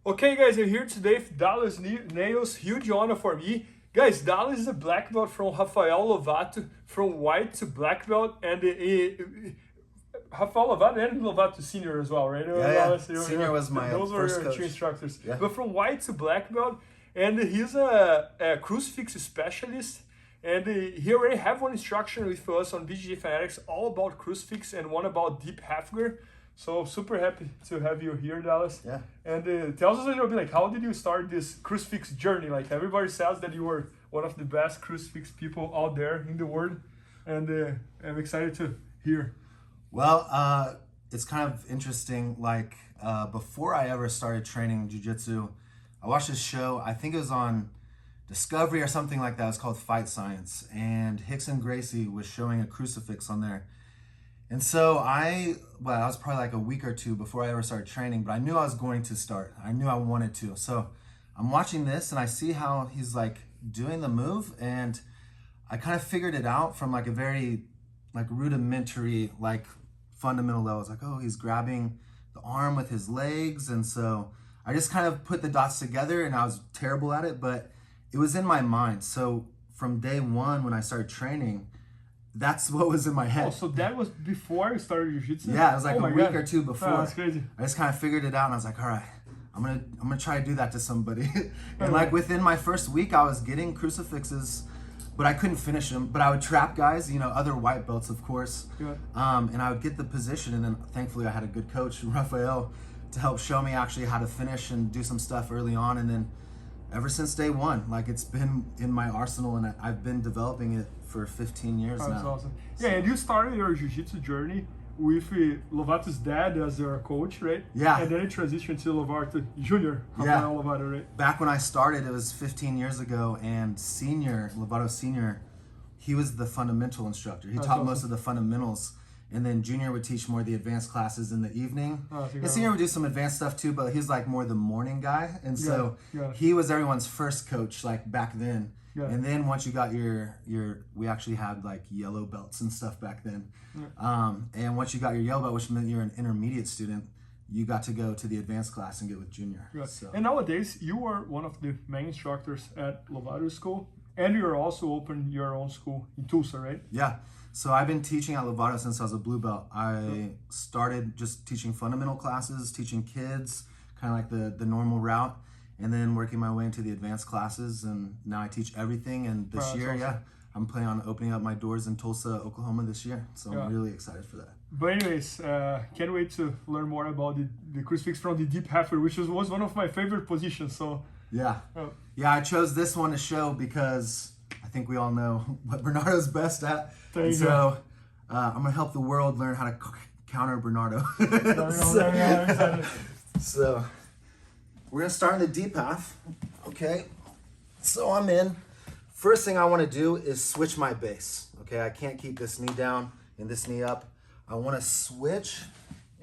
Okay, guys, I'm here today with Dallas Nails. Huge honor for me. Guys, Dallas is a black belt from Rafael Lovato, from white to black belt, and Rafael Lovato and Lovato Senior as well, right? Yeah. Senior was my those first were your coach. two instructors. Yeah. But from white to black belt, and he's a crucifix specialist. And he already have one instruction with us on BJJ Fanatics, all about crucifix and one about deep half guard. So super happy to have you here, Dallas. Yeah. And tell us a little bit, like, how did you start this crucifix journey? Like, everybody says that you were one of the best crucifix people out there in the world, and I'm excited to hear. Well, it's kind of interesting. Like, before I ever started training jiu-jitsu, I watched this show. I think it was on Discovery or something like that. It's called Fight Science, and Rickson Gracie was showing a crucifix on there. And so I was probably like a week or two before I ever started training, but I knew I was going to start. I knew I wanted to. So I'm watching this and I see how he's like doing the move, and I kind of figured it out from like a very like rudimentary, like fundamental level. It's like, oh, he's grabbing the arm with his legs. And so I just kind of put the dots together, and I was terrible at it, but it was in my mind. So from day one, when I started training, that's what was in my head. Oh, so that was before you started jiu-jitsu? Yeah, it was like a week God. or two before. Oh, that's crazy. I just kind of figured it out, and I was like, all right, I'm gonna try to do that to somebody. And like within my first week, I was getting crucifixes, but I couldn't finish them. But I would trap guys, you know, other white belts, of course. Yeah. And I would get the position, and then thankfully I had a good coach, Rafael, to help show me actually how to finish and do some stuff early on. And then ever since day one, like, it's been in my arsenal, and I've been developing it for 15 years now. That's awesome. Yeah, and you started your jiu-jitsu journey with Lovato's dad as your coach, right? Yeah. And then you transitioned to Lovato Junior, Rafael Lovato, right? Back when I started, it was 15 years ago, and Lovato Senior, he was the fundamental instructor. He taught most of the fundamentals, and then Junior would teach more of the advanced classes in the evening. And Senior would do some advanced stuff too, but he was like more the morning guy, and so he was everyone's first coach, like back then. And then once you got we actually had like yellow belts and stuff back then. And once you got your yellow belt, which meant you're an intermediate student, you got to go to the advanced class and get with Junior. So. And nowadays, you are one of the main instructors at Lovato School, and you're also open your own school in Tulsa, right? Yeah. So I've been teaching at Lovato since I was a blue belt. I started just teaching fundamental classes, teaching kids, kind of like the normal route, and then working my way into the advanced classes, and now I teach everything. And this year, awesome. I'm planning on opening up my doors in Tulsa, Oklahoma this year. So I'm really excited for that. But anyways, can't wait to learn more about the crucifix from the deep half guard, which was one of my favorite positions. So yeah, I chose this one to show because I think we all know what Bernardo's best at. So I'm gonna help the world learn how to counter Bernardo. So we're gonna start in the deep half. Okay, so I'm in. First thing I want to do is switch my base. Okay, I can't keep this knee down and this knee up. I want to switch,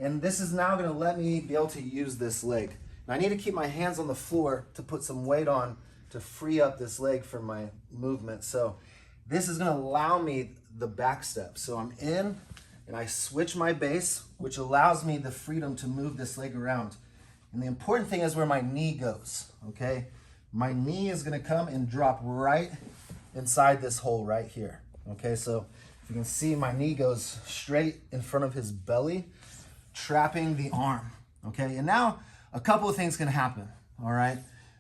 and this is now gonna let me be able to use this leg. Now I need to keep my hands on the floor to put some weight on to free up this leg for my movement. So this is gonna allow me the back step. So I'm in, and I switch my base, which allows me the freedom to move this leg around. And the important thing is where my knee goes, okay? My knee is gonna come and drop right inside this hole right here, okay? So if you can see, my knee goes straight in front of his belly, trapping the arm, okay? And now a couple of things can happen, all right?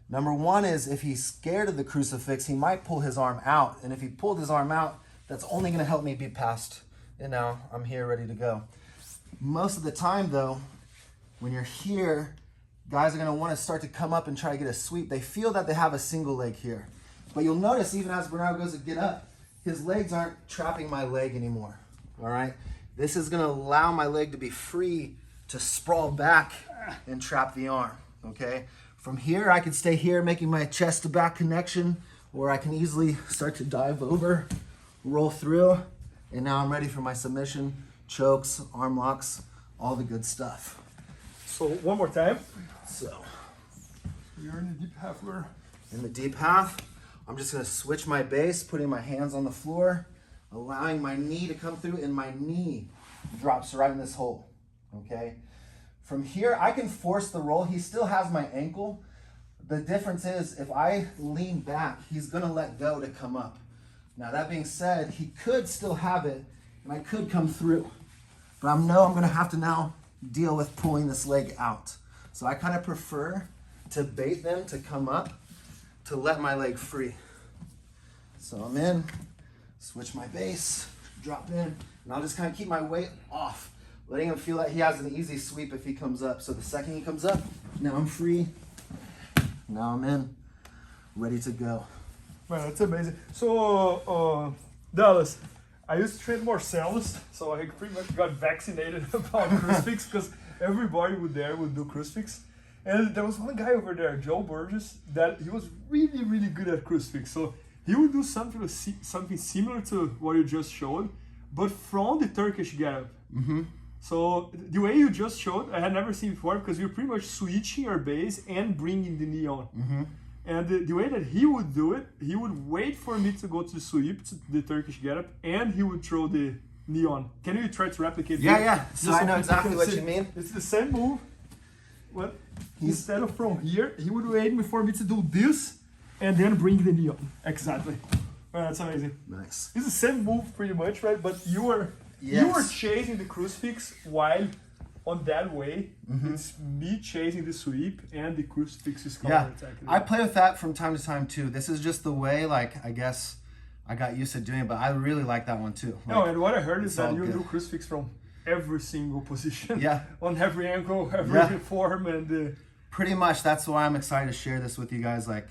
Number one is if he's scared of the crucifix, he might pull his arm out. And if he pulled his arm out, that's only gonna help me be past. And now I'm here ready to go. Most of the time though, when you're here, guys are gonna wanna start to come up and try to get a sweep. They feel that they have a single leg here. But you'll notice even as Bernardo goes to get up, his legs aren't trapping my leg anymore, all right? This is gonna allow my leg to be free to sprawl back and trap the arm, okay? From here, I can stay here making my chest to back connection, or I can easily start to dive over, roll through, and now I'm ready for my submission, chokes, arm locks, all the good stuff. So one more time. So you're in the deep half guard. In the deep half, I'm just gonna switch my base, putting my hands on the floor, allowing my knee to come through, and my knee drops right in this hole, okay? From here, I can force the roll. He still has my ankle. The difference is if I lean back, he's gonna let go to come up. Now that being said, he could still have it and I could come through. But I know I'm gonna have to now deal with pulling this leg out. So I kind of prefer to bait them to come up to let my leg free. So I'm in, switch my base, drop in, and I'll just kind of keep my weight off, letting him feel that he has an easy sweep if he comes up. So the second he comes up, now I'm free. Now I'm in, ready to go. Man, that's amazing. So, Dallas, I used to train Marcelo's, so I pretty much got vaccinated about crucifix because everybody would do crucifix. And there was one guy over there, Joe Burgess, that he was really, really good at crucifix. So he would do something similar to what you just showed, but from the Turkish getup. Mm-hmm. So the way you just showed, I had never seen before because you're pretty much switching your base and bringing the knee on. Mm-hmm. And the way that he would do it, he would wait for me to go to the sweep, to the Turkish getup, and he would throw the knee on. Can you try to replicate that? Yeah. So I know exactly what you mean. It's the same move. Well, instead of from here, he would wait for me to do this, and then bring the knee on. Exactly. Well, that's amazing. Nice. It's the same move pretty much, right? But you were chasing the crucifix while on that way, it's me chasing the sweep and the crucifix is counterattacking. I play with that from time to time too. This is just the way, like, I guess I got used to doing it, but I really like that one too. Like, no, and what I heard is that you do crucifix from every single position. Yeah. On every angle, every form, and pretty much that's why I'm excited to share this with you guys. Like,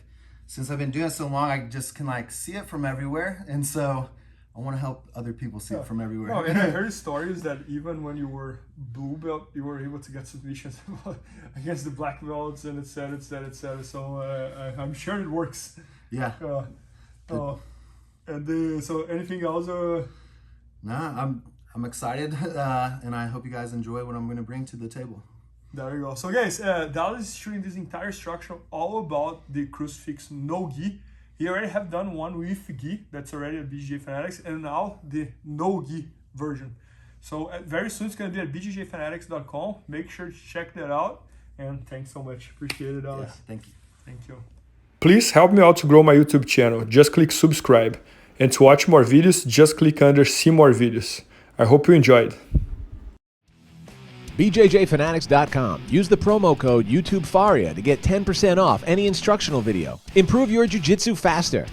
since I've been doing it so long, I just can like see it from everywhere, and so I want to help other people see it from everywhere. Oh, and I heard stories that even when you were blue belt, you were able to get submissions against the black belts and etc. So I'm sure it works. Yeah. So anything else? Nah, I'm excited, and I hope you guys enjoy what I'm going to bring to the table. There you go. So guys, Dallas is shooting this entire structure all about the crucifix no gi. He already have done one with gi, that's already at BJJ Fanatics, and now the no gi version. So very soon it's going to be at bjjfanatics.com. Make sure to check that out. And thanks so much. Appreciate it, Alex. Yeah, thank you. Thank you. Please help me out to grow my YouTube channel. Just click subscribe. And to watch more videos, just click under see more videos. I hope you enjoyed. BJJfanatics.com. Use the promo code YouTubeFaria to get 10% off any instructional video. Improve your jiu-jitsu faster.